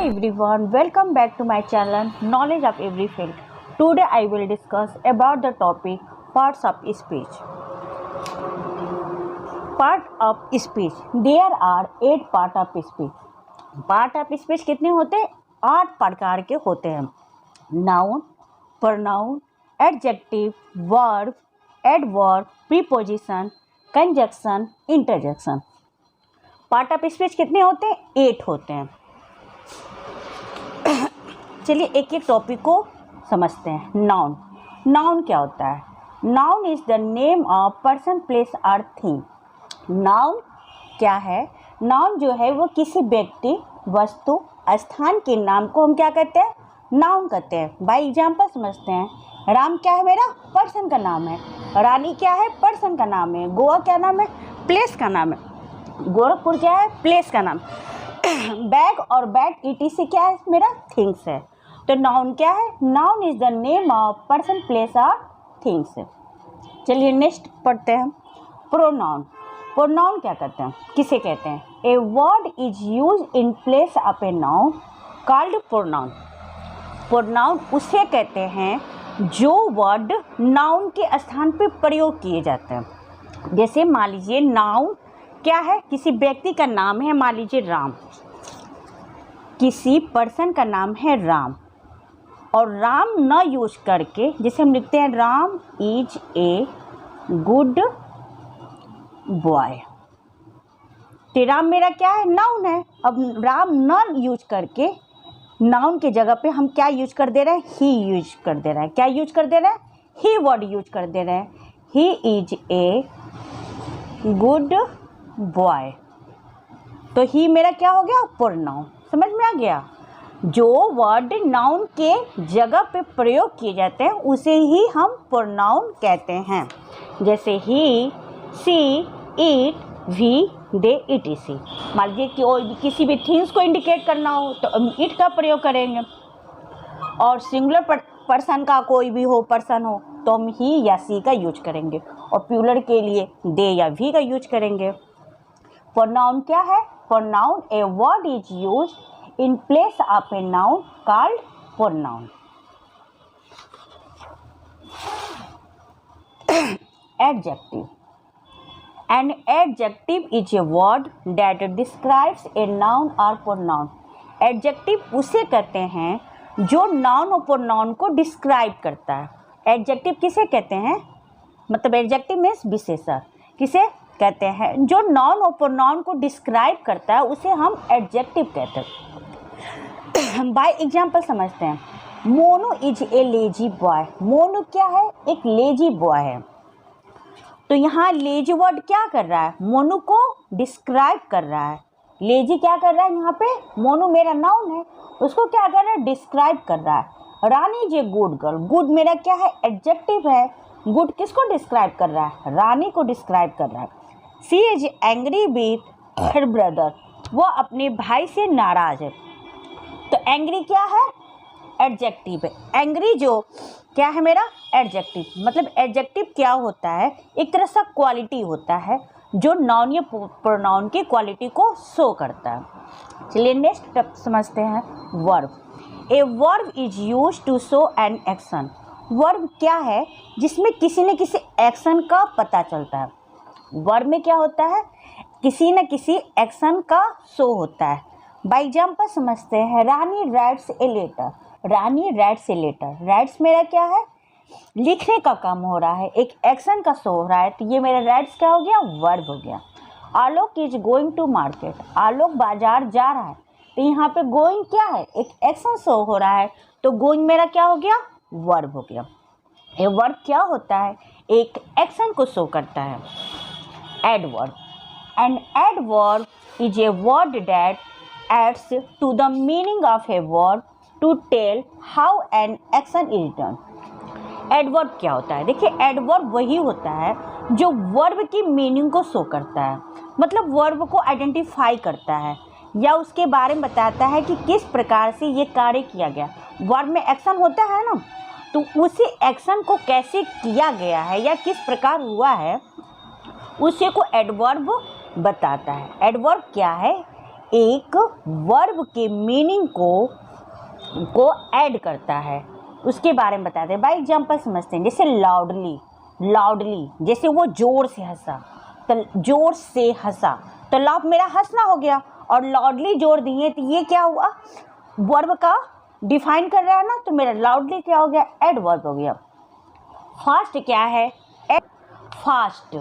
everyone, welcome back to my channel Knowledge of Every Field. Today I will discuss about the topic parts of speech. Part of speech. There are 8 part of speech. Part of speech कितने होते हैं? 8 प्रकार के होते हैं. Noun, pronoun, adjective, verb, adverb, preposition, conjunction, interjection. Part of speech कितने होते हैं? 8 होते हैं. चलिए एक एक टॉपिक को समझते हैं. नाउन. नाउन क्या होता है? Noun is the name of person, place और थिंग. नाउन क्या है? नाउन जो है वो किसी व्यक्ति, वस्तु, स्थान के नाम को हम क्या कहते हैं? नाउन कहते हैं. बाय एग्जाम्पल समझते हैं. राम क्या है? मेरा पर्सन का नाम है. रानी क्या है? पर्सन का नाम है. गोवा क्या नाम है? प्लेस का नाम है. गोरखपुर क्या है? प्लेस का नाम. बैग और बैट ETC क्या है? मेरा थिंग्स है. तो नाउन क्या है? Noun is the name of person, place और थिंग्स. चलिए नेक्स्ट पढ़ते हैं. प्रोनाउन. प्रोनाउन क्या कहते हैं? किसे कहते हैं? A word is use in place of a noun called pronoun. Pronoun उसे कहते हैं जो वर्ड नाउन के स्थान पर प्रयोग किए जाते हैं. जैसे मान लीजिए नाउन क्या है? किसी व्यक्ति का नाम है, मान लीजिए राम. किसी पर्सन का नाम है राम, और राम न यूज करके जैसे हम लिखते हैं Ram is a good boy. तो राम मेरा क्या है? नाउन है. अब राम न यूज करके नाउन के जगह पे हम क्या यूज कर दे रहे हैं? ही यूज कर दे रहे हैं. क्या यूज कर दे रहे हैं? ही वर्ड यूज कर दे रहे हैं. He is a good boy. तो ही मेरा क्या हो गया? प्रोनाउन. समझ में आ गया? जो वर्ड नाउन के जगह पे प्रयोग किए जाते हैं उसे ही हम प्रोनाउन कहते हैं. जैसे ही, सी, इट, वी, दे, ETC. मान लीजिए कि किसी भी थिंग्स को इंडिकेट करना हो तो हम इट का प्रयोग करेंगे. और सिंगुलर पर्सन का कोई भी हो, पर्सन हो, तो हम ही या सी का यूज करेंगे. और प्लूरल के लिए दे या वी का यूज करेंगे. प्रोनाउन क्या है? Pronoun a word is use in place of a noun called pronoun. Adjective. An adjective is a word that describes a noun और प्रोनाउन. एडजेक्टिव उसे कहते हैं जो नाउन और प्रोनाउन को डिस्क्राइब करता है. एडजेक्टिव किसे कहते हैं? मतलब एडजेक्टिव मीन्स विशेषण. किसे कहते हैं? जो नाउन और प्रोनाउन को डिस्क्राइब करता है उसे हम एडजेक्टिव कहते हैं. बाय एग्जाम्पल समझते हैं. Monu is a lazy boy. Monu क्या है? एक लेजी बॉय है. तो यहाँ लेजी वर्ड क्या कर रहा है? मोनू को डिस्क्राइब कर रहा है. लेजी क्या कर रहा है यहाँ पे? मोनू मेरा नाउन है, उसको क्या कर रहा है? डिस्क्राइब कर रहा है. Rani is a good girl. Good मेरा क्या है? एडजेक्टिव है. गुड किसको डिस्क्राइब कर रहा है? रानी को डिस्क्राइब कर रहा है. She is angry with her brother. वह अपने भाई से नाराज है. तो एंग्री क्या है? एडजेक्टिव है. एंग्री जो क्या है? मेरा एडजेक्टिव. मतलब एडजेक्टिव क्या होता है? एक तरह सा क्वालिटी होता है जो नाउन या प्रोनाउन की क्वालिटी को शो करता है. चलिए नेक्स्ट समझते हैं. Verb. A verb is use to show an action. Verb क्या है? जिसमें किसी न किसी एक्शन का पता चलता है. वर्ब में क्या होता है? किसी न किसी एक्शन का शो होता है. बाय एग्जाम्पल समझते हैं. Rani writes a letter. Rani writes a letter. Writes मेरा क्या है? लिखने का काम हो रहा है, एक एक्शन का शो हो रहा है. तो ये मेरा राइट्स क्या हो गया? वर्ब हो गया. आलोक इज गोइंग टू मार्केट. आलोक बाजार जा रहा है. तो यहाँ पे गोइंग क्या है? एक एक्शन शो हो रहा है. तो गोइंग मेरा क्या हो गया? वर्ब हो गया. ये वर्ब क्या होता है? एक एक्शन को शो करता है. Adverb. An adverb is a word that adds to the meaning of a word to tell how an action is done. Adverb क्या होता है? देखिए एडवर्ब वही होता है जो वर्ब की मीनिंग को शो करता है. मतलब वर्ब को आइडेंटिफाई करता है या उसके बारे में बताता है कि किस प्रकार से ये कार्य किया गया. वर्ब में एक्शन होता है ना, तो उसी एक्शन को कैसे किया गया है या किस प्रकार हुआ है उसे को एडवर्ब बताता है. एडवर्ब क्या है? एक वर्ब के मीनिंग को ऐड करता है, उसके बारे में बताते हैं। बाय एग्जाम्पल समझते हैं, जैसे लाउडली जैसे वो जोर से हंसा, तो जोर से हंसा तो लाभ मेरा हंसना हो गया, और लाउडली जोर दिए तो ये क्या हुआ, वर्ब का डिफाइन कर रहा है ना, तो मेरा लाउडली क्या हो गया, एडवर्ब हो गया। फास्ट क्या है, फास्ट,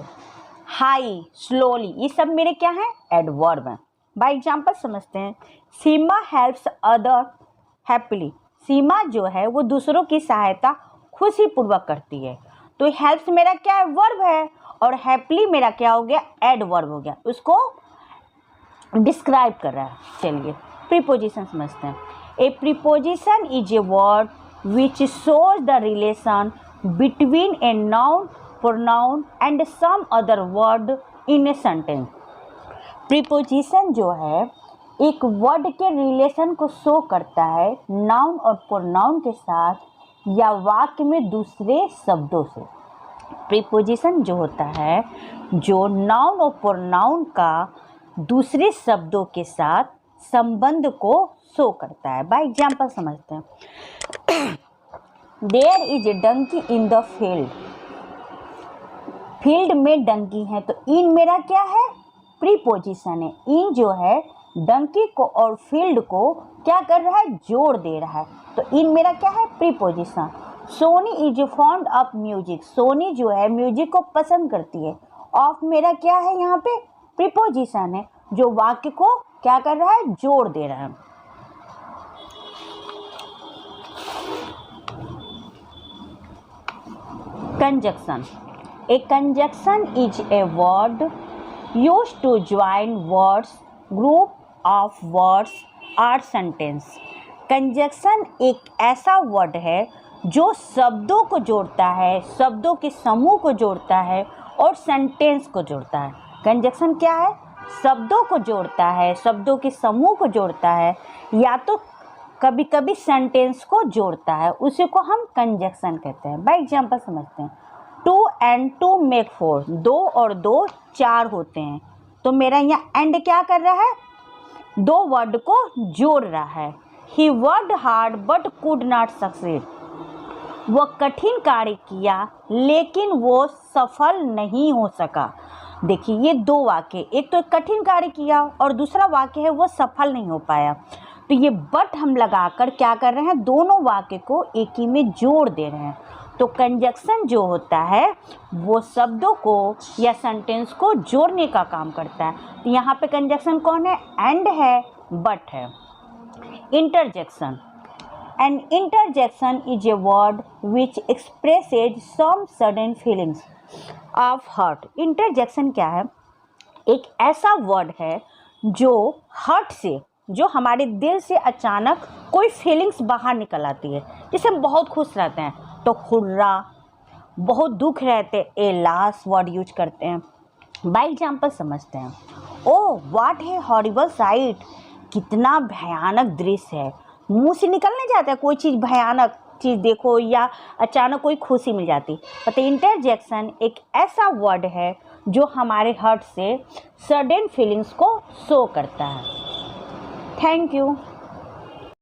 हाई, स्लोली, ये सब मेरे क्या हैं, एडवर्ब हैं। बाय एग्जाम्पल समझते हैं, सीमा हेल्प्स अदर हैप्पीली, सीमा जो है वो दूसरों की सहायता खुशीपूर्वक करती है, तो हेल्प्स मेरा क्या है, वर्ब है, और हैप्पीली मेरा क्या हो गया, एडवर्ब हो गया, उसको डिस्क्राइब कर रहा है। चलिए प्रीपोजिशन समझते हैं। A preposition is a word which shows the relation between a noun, pronoun and some other word in a sentence. Preposition जो है एक वर्ड के रिलेशन को शो करता है नाउन और प्रोनाउन के साथ या वाक्य में दूसरे शब्दों से। प्रीपोजिशन जो होता है जो नाउन और प्रोनाउन का दूसरे शब्दों के साथ संबंध को शो करता है। बाय एग्जाम्पल समझते हैं, there is a donkey in the field, field में डंकी है, तो इन मेरा क्या है, प्रीपोजिशन है। इन जो है डंकी को और फील्ड को क्या कर रहा है, जोड़ दे रहा है, तो इन मेरा क्या है, preposition. Soni is fond of music, Soni जो है म्यूजिक को पसंद करती है, ऑफ मेरा क्या है, यहाँ पे प्रीपोजिशन है जो वाक्य को क्या कर रहा है, जोड़ दे रहा है। Conjunction, a conjunction is a word used to join words, group of words और सेंटेंस। कंजक्शन एक ऐसा वर्ड है जो शब्दों को जोड़ता है, शब्दों के समूह को जोड़ता है और सेंटेंस को जोड़ता है। कंजक्शन क्या है, शब्दों को जोड़ता है, शब्दों के समूह को जोड़ता है, या तो कभी कभी सेंटेंस को जोड़ता है, उसी को हम कंजक्शन कहते हैं। बाय एग्जाम्पल समझते हैं, 2 and 2 make 4, 2 और 2 4 होते हैं, तो मेरा यहाँ एंड क्या कर रहा है, दो वर्ड को जोड़ रहा है। He worked hard but could not succeed, वो कठिन कार्य किया लेकिन वो सफल नहीं हो सका। देखिए ये दो वाक्य, एक तो कठिन कार्य किया और दूसरा वाक्य है वो सफल नहीं हो पाया, तो ये बट हम लगाकर क्या कर रहे हैं, दोनों वाक्य को एक ही में जोड़ दे रहे हैं। तो कंजक्शन जो होता है वो शब्दों को या सेंटेंस को जोड़ने का काम करता है। तो यहाँ पे कंजक्शन कौन है, एंड है, बट है। Interjection, an interjection is a word which expresses some sudden feelings of hurt. Interjection क्या है, एक ऐसा वर्ड है जो हर्ट से, जो हमारे दिल से अचानक कोई फीलिंग्स बाहर निकल आती है। जैसे हम बहुत खुश रहते हैं तो हुर्रा, बहुत दुख रहते ए लास्ट वर्ड यूज करते हैं। बाय एग्जाम्पल समझते हैं, ओह व्हाट है हॉरिबल साइट, कितना भयानक दृश्य है। मुंह से निकलने जाता है कोई चीज़, भयानक चीज़ देखो या अचानक कोई खुशी मिल जाती। पता इंटरजेक्शन एक ऐसा वर्ड है जो हमारे हर्ट से सडन फीलिंग्स को शो करता है। Thank you.